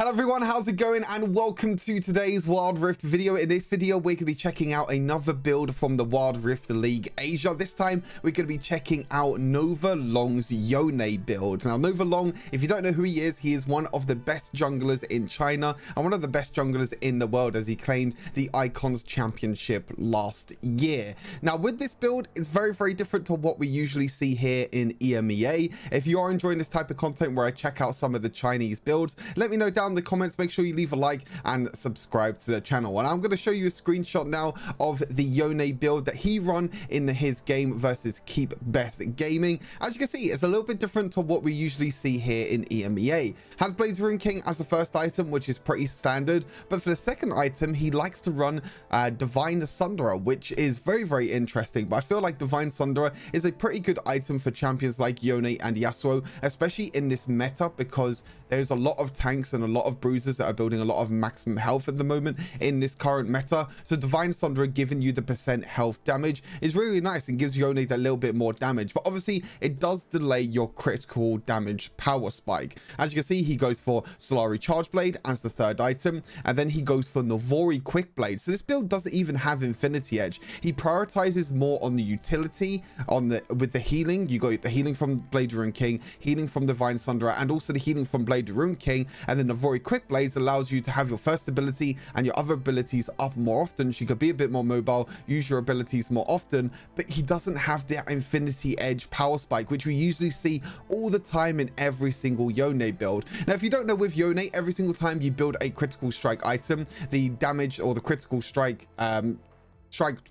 Hello everyone, how's it going? And welcome to today's Wild Rift video. In this video, we're going to be checking out another build from the Wild Rift League Asia. This time, we're going to be checking out Nova Long's Yone build. Now, Nova Long, if you don't know who he is one of the best junglers in China and one of the best junglers in the world, as he claimed the Icons Championship last year. Now, with this build, it's very, very different to what we usually see here in EMEA. If you are enjoying this type of content where I check out some of the Chinese builds, let me know down in the comments. Make sure you leave a like and subscribe to the channel. And I'm going to show you a screenshot now of the Yone build that he run in his game versus Keep Best Gaming. As you can see, it's a little bit different to what we usually see here in EMEA. Has Blades Rune King as the first item, which is pretty standard, but for the second item he likes to run Divine Sunderer, which is very, very interesting. But I feel like Divine Sunderer is a pretty good item for champions like Yone and Yasuo, especially in this meta, because there's a lot of tanks and a lot of bruisers that are building a lot of maximum health at the moment in this current meta. So Divine Sunderer giving you the % health damage is really nice and gives Yone that little bit more damage, but obviously it does delay your critical damage power spike. As you can see, he goes for Solari Charge Blade as the third item, and then he goes for Navori Quick Blade. So this build doesn't even have Infinity Edge. He prioritizes more on the utility, with the healing. You got the healing from Blade Rune King, healing from Divine Sunderer, and also the healing from Blade Rune King. And then Navori Quick Blades allows you to have your first ability and your other abilities up more often, so you could be a bit more mobile, use your abilities more often. But he doesn't have that Infinity Edge power spike, which we usually see all the time in every single Yone build. Now, if you don't know, with Yone, every single time you build a critical strike item, the damage or the critical strike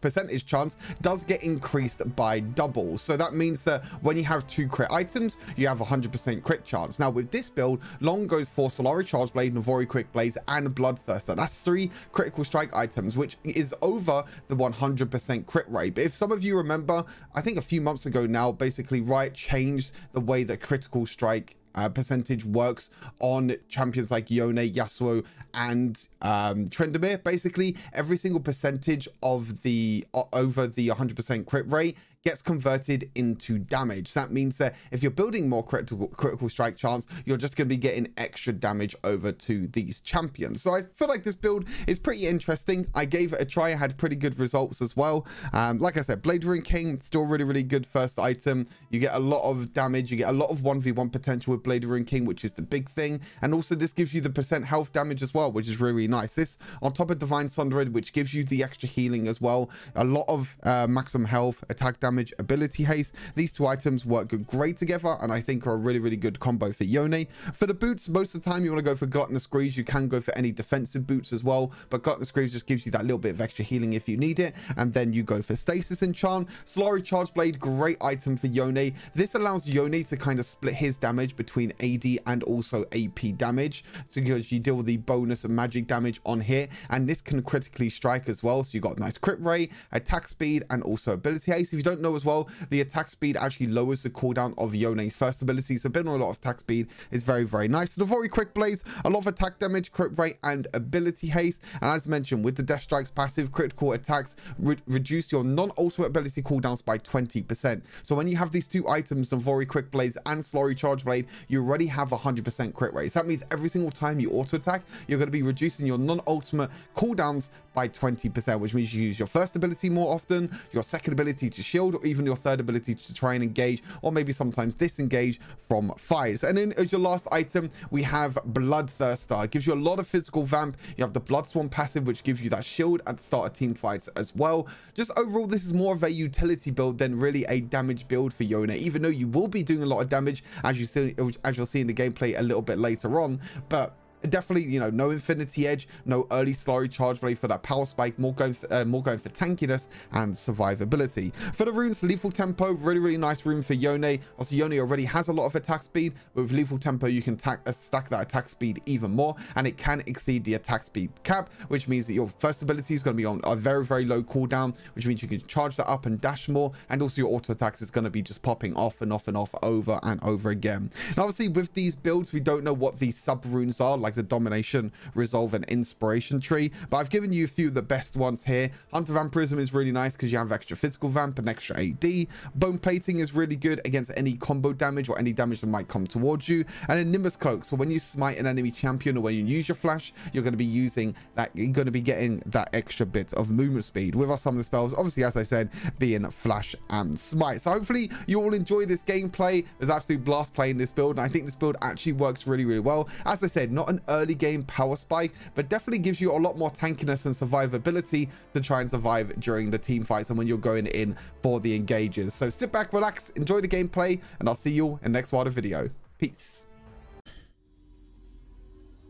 percentage chance does get increased by double. So that means that when you have 2 crit items, you have 100% crit chance. Now with this build, Long goes for Solari Charge Blade, Navori Quick Blades, and Bloodthirster. That's 3 critical strike items, which is over the 100% crit rate. But if some of you remember, I think a few months ago now, basically Riot changed the way that critical strike percentage works on champions like Yone, Yasuo, and Tryndamere. Basically, every single percentage of the over the 100% crit rate gets converted into damage. So that means that if you're building more critical strike chance, you're just going to be getting extra damage over to these champions. So I feel like this build is pretty interesting. I gave it a try. I had pretty good results as well. Like I said, Blade Rune King, still really, really good first item. You get a lot of damage. You get a lot of 1v1 potential with Blade Rune King, which is the big thing. And also this gives you the % health damage as well, which is really nice. This on top of Divine Sunderer, which gives you the extra healing as well. A lot of maximum health, attack damage, ability haste. These 2 items work great together, and I think are a really, really good combo for Yone. For the boots, most of the time you want to go for Gluttonous Greaves. You can go for any defensive boots as well, but Gluttonous Greaves just gives you that little bit of extra healing if you need it. And then you go for Stasis Enchant. Solari Charge Blade, great item for Yone. This allows Yone to kind of split his damage between AD and also AP damage, so because you deal with the bonus of magic damage on hit, and this can critically strike as well. So you got nice crit rate, attack speed, and also ability haste. If you don't know as well, the attack speed actually lowers the cooldown of Yone's first ability, so building a lot of attack speed is very, very nice. The Navori Quick Blades, a lot of attack damage, crit rate, and ability haste. And as mentioned, with the Death Strikes passive, critical attacks reduce your non-ultimate ability cooldowns by 20%. So when you have these 2 items, Navori Quick Blades and Solari Charge Blade, you already have 100% crit rate. So that means every single time you auto attack, you're going to be reducing your non-ultimate cooldowns by 20%, which means you use your first ability more often, your second ability to shield, or even your third ability to try and engage, or maybe sometimes disengage from fights. And then as your last item, we have Bloodthirster. It gives you a lot of physical vamp. You have the Blood Swan passive, which gives you that shield at the start of team fights as well. Just overall, this is more of a utility build than really a damage build for Yone, even though you will be doing a lot of damage, as you'll see in the gameplay a little bit later on. But definitely, you know, no Infinity Edge, no early Solari Charge Blade for that power spike, more going for tankiness and survivability. For the runes, Lethal Tempo, really, really nice rune for Yone. Also, Yone already has a lot of attack speed, but with Lethal Tempo, you can stack that attack speed even more, and it can exceed the attack speed cap, which means that your first ability is going to be on a very, very low cooldown, which means you can charge that up and dash more, and also your auto attacks is going to be just popping off and off and off over and over again. And obviously, with these builds, we don't know what these sub runes are, like the domination, resolve, and inspiration tree. But I've given you a few of the best ones here. Hunter Vampirism is really nice because you have extra physical vamp and extra AD. Bone plating is really good against any combo damage or any damage that might come towards you. And then Nimbus Cloak. So when you smite an enemy champion or when you use your flash, you're going to be using that. You're going to be getting that extra bit of movement speed with our summon spells. Obviously, as I said, being flash and smite. So hopefully you all enjoy this gameplay. There's absolute blast playing this build, and I think this build actually works really, really well. As I said, not an early game power spike, but definitely gives you a lot more tankiness and survivability to try and survive during the team fights and when you're going in for the engages. So sit back, relax, enjoy the gameplay, and I'll see you in the next Wilder video. Peace.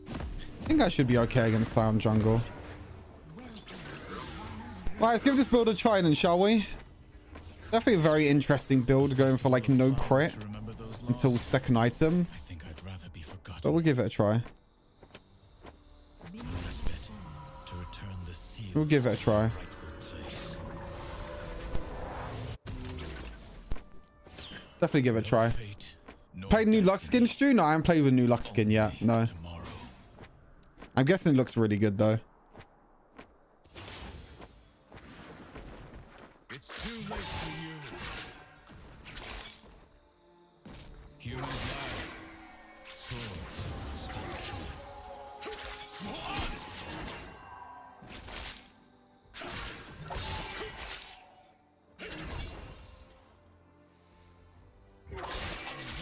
I think I should be okay against Sion jungle. Right, let's give this build a try then, shall we? Definitely a very interesting build, going for like no crit until second item. But we'll give it a try. We'll give it a try. Definitely give it a try. Played new Lux skin, Stu? No, I haven't played with new Lux skin yet. No. I'm guessing it looks really good though. It's too late for you. Human life. Swords speak truth.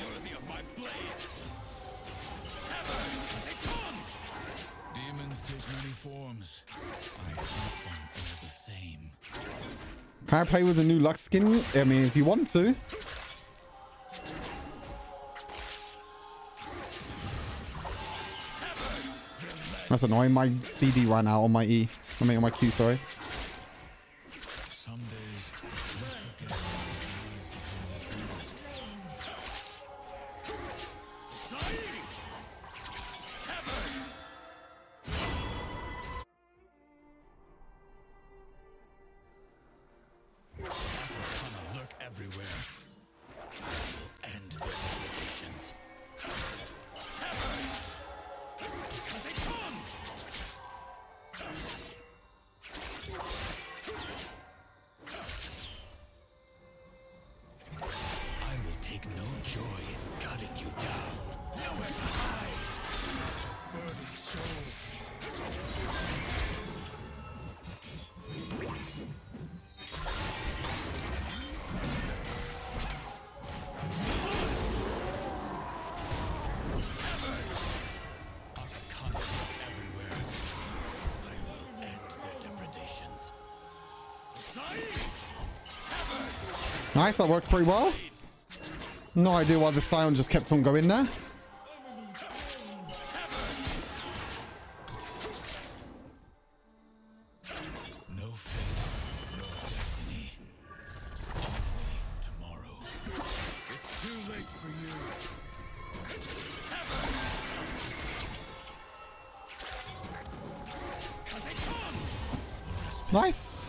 Worthy of my blade. Demons take many forms. I hate them all the same. Can I play with the new Lux skin? I mean, if you want to. That's annoying. My CD ran out on my E. I mean, on my Q, sorry. Some days, lurk everywhere. End their depredations. I will take no joy in cutting you down. Nowhere to hide. Burning soul. Everywhere. I will end their depredations. Nice, that worked pretty well. No idea why the Sion just kept on going there. No fate, no destiny. Only tomorrow. It's too late for you. Nice.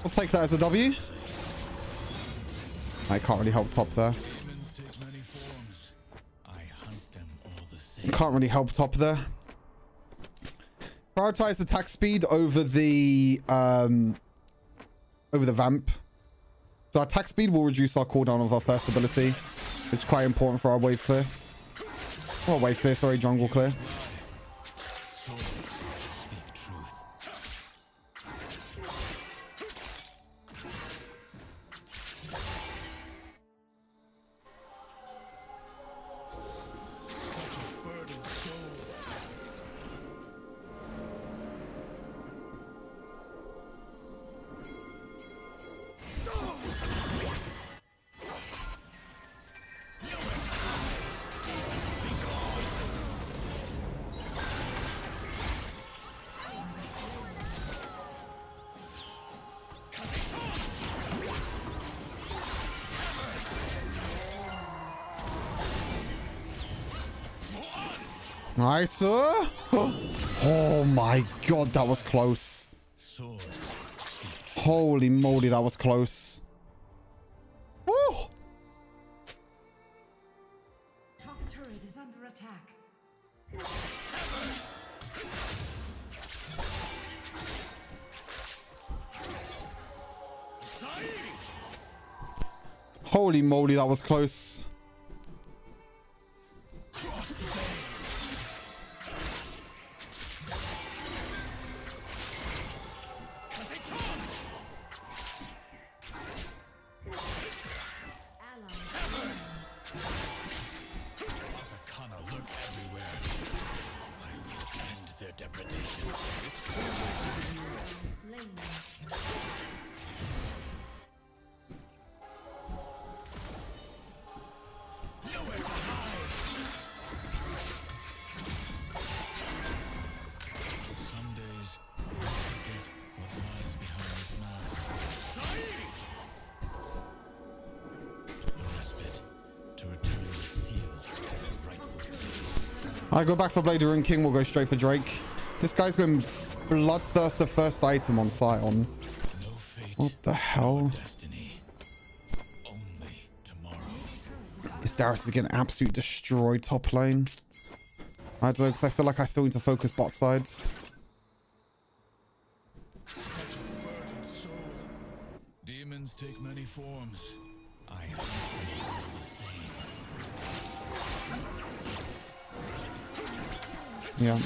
I'll take that as a W. I can't really help top there. Demons take many forms. I hunt them all the same. Can't really help top there. Prioritize attack speed over the vamp. So attack speed will reduce our cooldown of our first ability, which is quite important for our wave clear. Oh, wave clear, sorry, jungle clear. Swords speak truth. Such a burdened soul. Nice. Oh my god, that was close. Swords. Holy moly, that was close. Woo! Top turret is under attack. Holy moly, that was close. I go back for Blade Rune King. We'll go straight for Drake. This guy's going Bloodthirst, the first item on Scion. What the hell? This Darius is getting absolutely destroyed top lane. I don't know, because I feel like I still need to focus bot sides. Demons take many forms. I am the same. Yeah.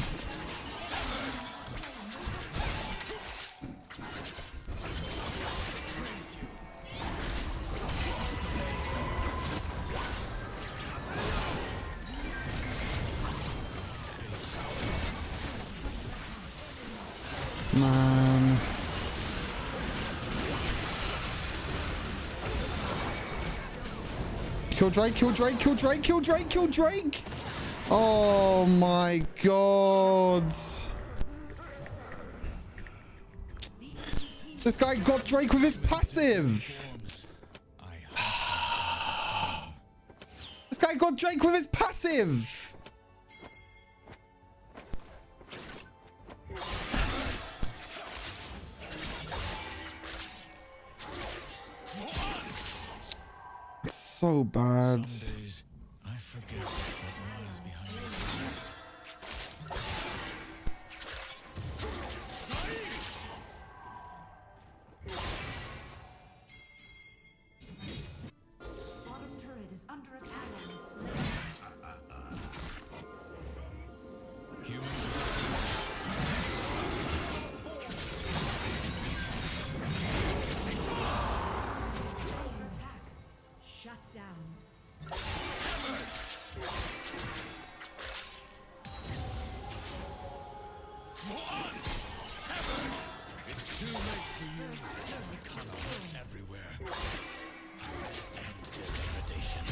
Man. Kill Drake, kill Drake, kill Drake, kill Drake, kill Drake! Oh my god. This guy got Drake with his passive. This guy got Drake with his passive. It's so bad. I forget what lies behind Bottom turret is under attack. Shut down. It's too late for you. The color everywhere. And their degradation.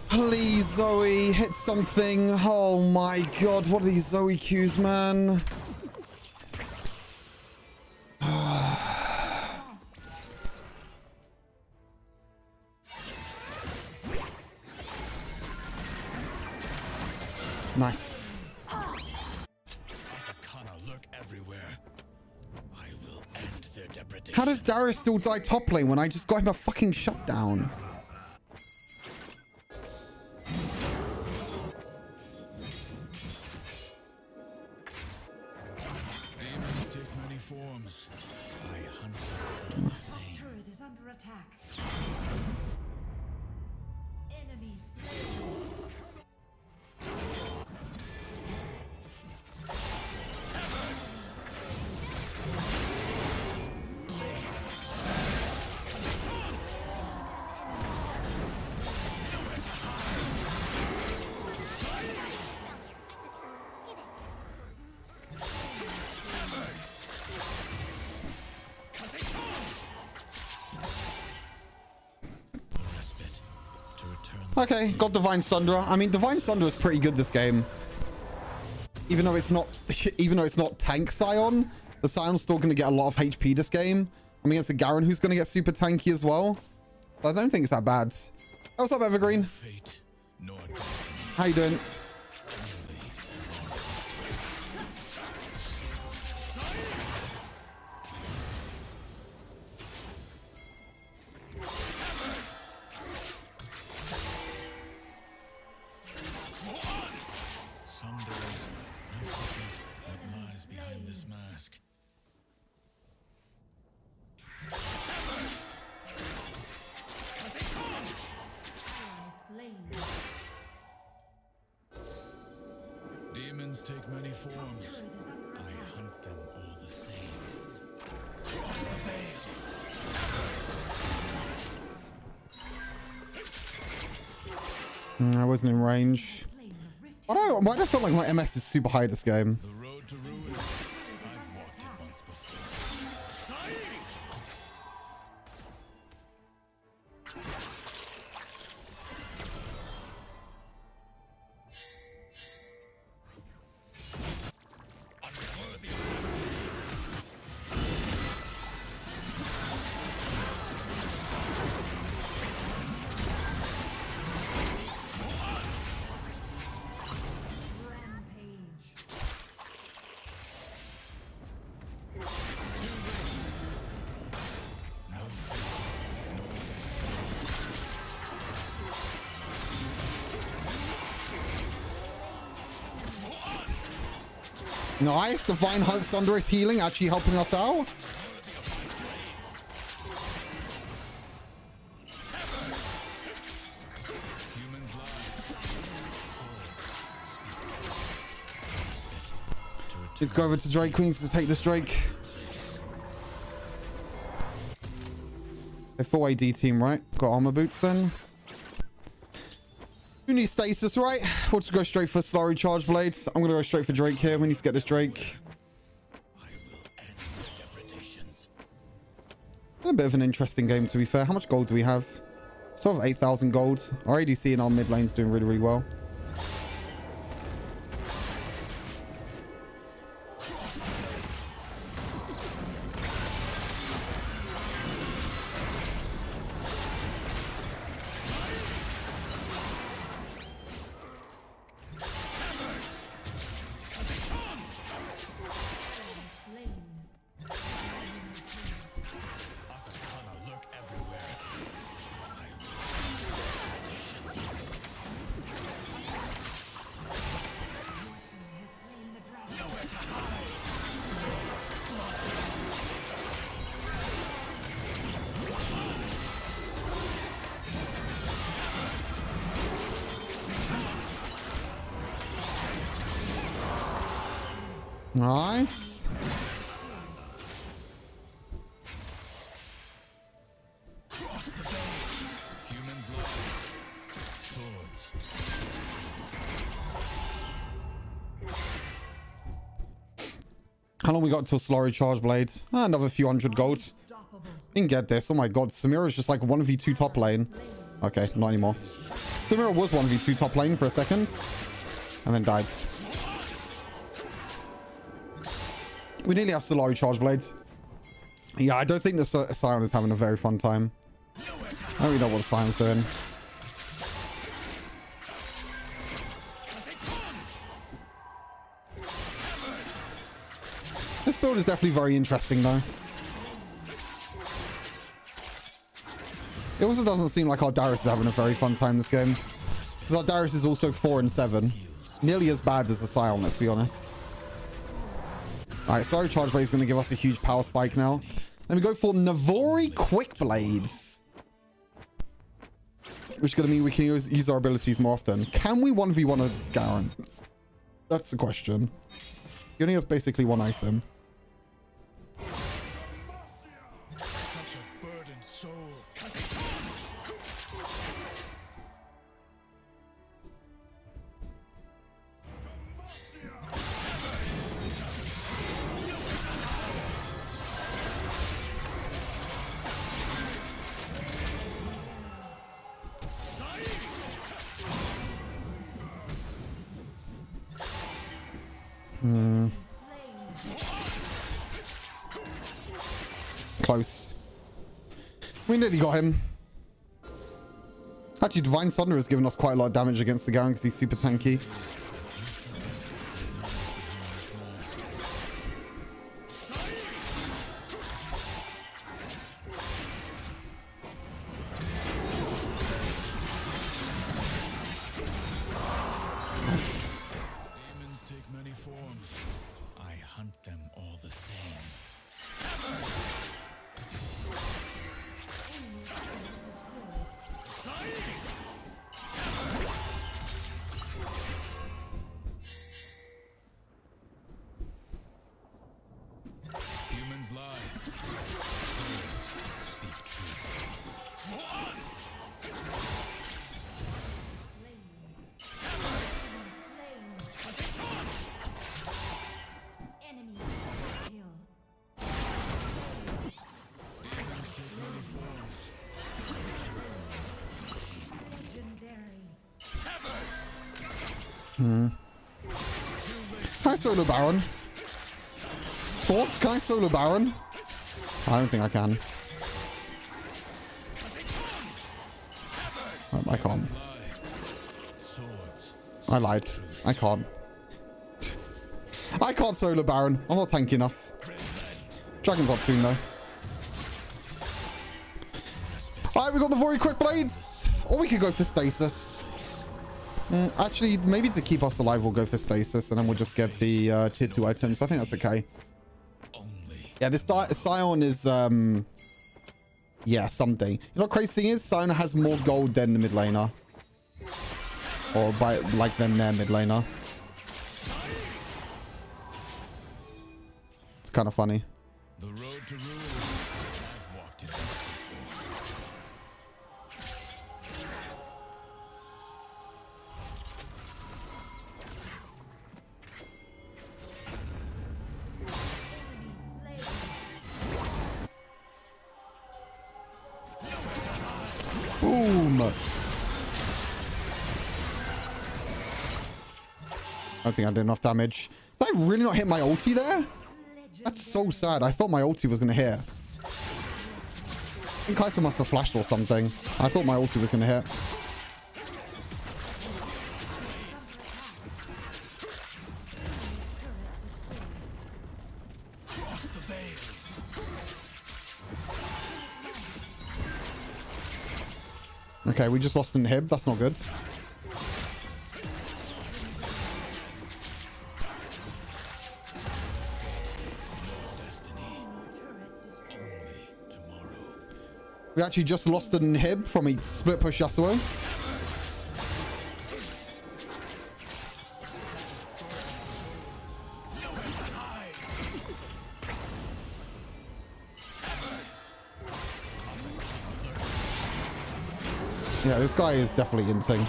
Please, Zoe, hit something. Oh my god, what are these Zoe Qs, man? Nice. How does Darius still die top lane when I just got him a fucking shutdown? Demons take many forms. I hunt Top turret is under attack. Enemy slain. Okay, got Divine Sunderer. I mean, Divine Sunderer is pretty good this game. Even though it's not tank Scion, the Scion's still going to get a lot of HP this game. I'm against a Garen who's going to get super tanky as well. But I don't think it's that bad. What's up, Evergreen? Fate, nor destiny. How you doing? Some days I forget what lies behind this mask. Slain. Demons take many forms. Turret is under I attack. hunt them all the same. Cross the veil. I wasn't in range. Slain the rift. Why do I feel like my MS is super high this game? The road to ruin. I've walked it once before. Sai! Unworthy. Rampage. Nice. Divine Hunt Sunder's healing actually helping us out. Humans lie. Let's go over to Drake. Queens to take this Drake. A full AD team, right? Got armor boots then. Who needs stasis, right? We'll just go straight for Slurry Charge Blades. I'm gonna go straight for Drake here. We need to get this Drake. I will end their depredations. A bit of an interesting game, to be fair. How much gold do we have? Still have 8,000 gold. Our ADC in our mid lane's doing really, really well. Slain. Asakana lurk everywhere. I will Has slain the dragon. nowhere to hide. Nice. Cross the veil. Humans lie. Swords. How long we got until Slurry Charge Blade? Another few hundred gold. Unstoppable. We can get this. Oh my god. Samira's just like 1v2 top lane. Okay, not anymore. Samira was 1v2 top lane for a second. And then died. We nearly have Solari Charge Blades. Yeah, I don't think the Scion is having a very fun time. I don't really know what the Scion's doing. This build is definitely very interesting, though. It also doesn't seem like our Darius is having a very fun time this game. Because our Darius is also 4 and 7. Nearly as bad as the Scion, let's be honest. Alright, sorry, Charge Blade is going to give us a huge power spike now. Then we go for Navori Quick Blades. Which is going to mean we can use our abilities more often. Can we 1v1 a Garen? That's the question. He only has basically one item. Such a burdened soul. Close. We nearly got him. Actually, Divine Sunder has given us quite a lot of damage against the Garen because he's super tanky. Demons take many forms. I hunt them all the same. Humans lie. Speak truth. Enemy kill. Demons take many forms. Legendary. Can I solo Baron? Thoughts? Can I solo Baron? I don't think I can. I can't. Swords. I lied. I can't. I can't solo Baron. I'm not tanky enough. Dragon's up soon though. Alright, we got the Void Quick Blades. Or we could go for Stasis. Actually, maybe to keep us alive, we'll go for Stasis. And then we'll just get the tier 2 items. I think that's okay. Yeah, this Scion is... yeah, something. You know what crazy thing is? Scion has more gold than the mid laner. Or by like than their mid laner. It's kind of funny. The road to ruin. I've walked it before. Boom! I don't think I did enough damage. Did I really not hit my ulti there? That's so sad. I thought my ulti was going to hit. I think Kai'Sa must have flashed or something. I thought my ulti was going to hit. Okay, we just lost an inhib. That's not good. We actually just lost an inhib from a split push Yasuo. Yeah, this guy is definitely insane.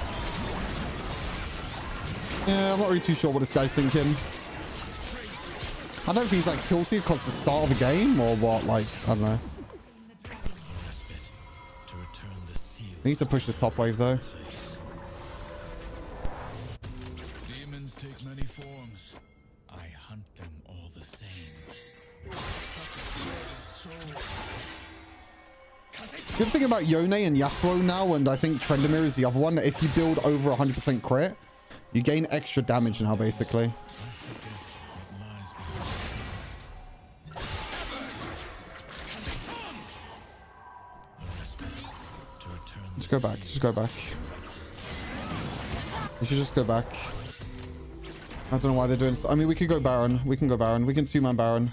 Yeah, I'm not really too sure what this guy's thinking. I don't know if he's like tilted because it's the start of the game or what, like, I don't know. We need to push this top wave though. Demons take many forms. I hunt them all the same. Good thing about Yone and Yasuo now, and I think Trendemir is the other one, that if you build over 100% crit, you gain extra damage now basically. Just go back. Just go back. You should just go back. I don't know why they're doing this. I mean, we could go Baron. We can go Baron. We can two-man Baron.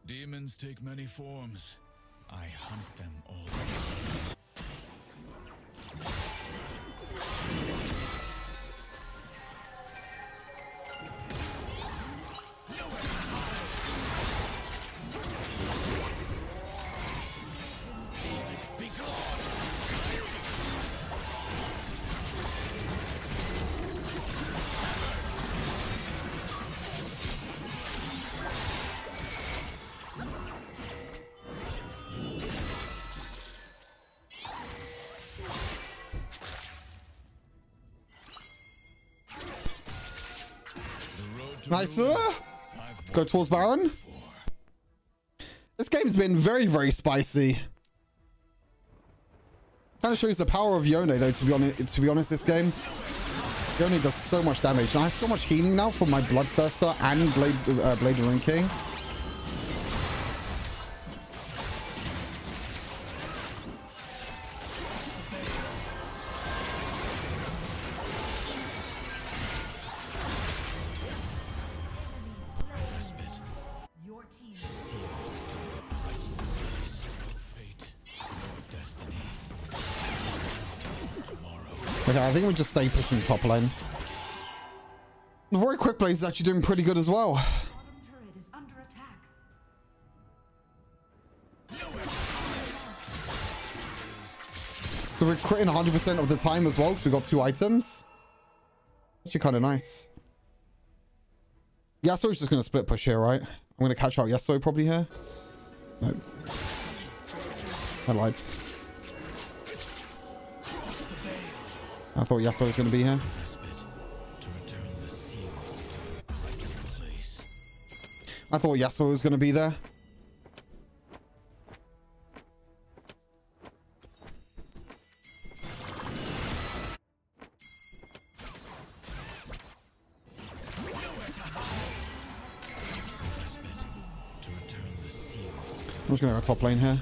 Demons take many forms. I hunt them all. Nice. Go towards Baron. This game's been very, very spicy. Kind of shows the power of Yone, though. To be honest, this game, Yone does so much damage. And I have so much healing now from my Bloodthirster and Blade of Ruin King. Okay, I think we just stay pushing top lane. The very quick play is actually doing pretty good as well. Bottom turret is under attack. So we're critting 100% of the time as well because we got 2 items. Actually kind of nice. Yasuo's just going to split push here, right? I'm going to catch out Yasuo probably here. Nope. I lied. I thought Yasuo was going to be here. I thought Yasuo was going to be there. I'm just going to go top lane here.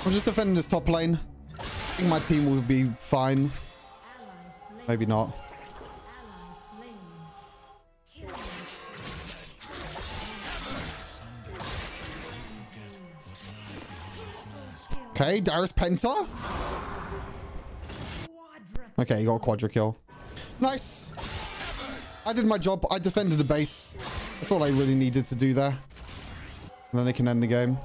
I'm just defending this top lane. I think my team will be fine. Maybe not. Okay, Darius Penta. Okay, you got a quadra kill. Nice. I did my job. I defended the base. That's all I really needed to do there. And then they can end the game.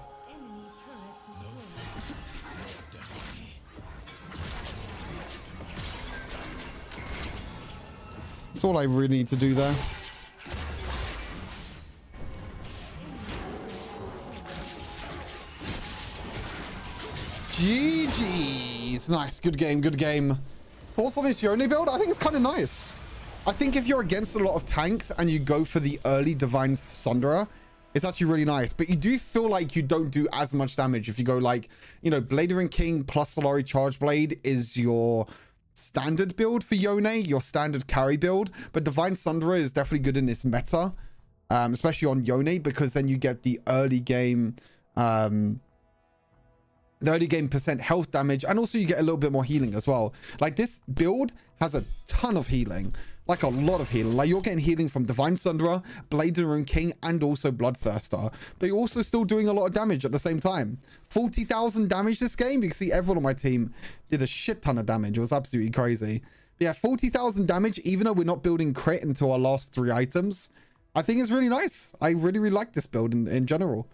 That's all I really need to do there. GG's. Nice. Good game. Good game. Thoughts on this Yone build? I think it's kind of nice. I think if you're against a lot of tanks and you go for the early Divine Sunderer, it's actually really nice. But you do feel like you don't do as much damage if you go like, you know, Blade of Ruin King plus Solari Charge Blade is your standard build for Yone, your standard carry build. But Divine Sunderer is definitely good in this meta, especially on Yone, because then you get the early game percent health damage, and also you get a little bit more healing as well. Like, this build has a ton of healing, like a lot of healing. Like, you're getting healing from Divine Sunderer, Blade of Ruin King, and also Bloodthirster, but you're also still doing a lot of damage at the same time. 40,000 damage this game. You can see everyone on my team did a shit ton of damage. It was absolutely crazy. But yeah, 40,000 damage, even though we're not building crit into our last 3 items. I think it's really nice. I really, really like this build in general.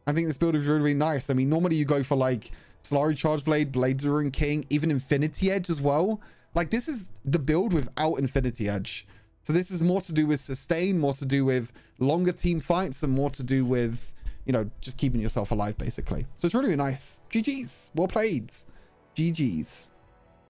I think this build is really, really nice. I mean, normally you go for like Solari Charge Blade, Blade of Ruin King, even Infinity Edge as well. Like, this is the build without Infinity Edge. So this is more to do with sustain, more to do with longer team fights, and more to do with, you know, just keeping yourself alive, basically. So it's really, really nice. GG's. Well played. GG's.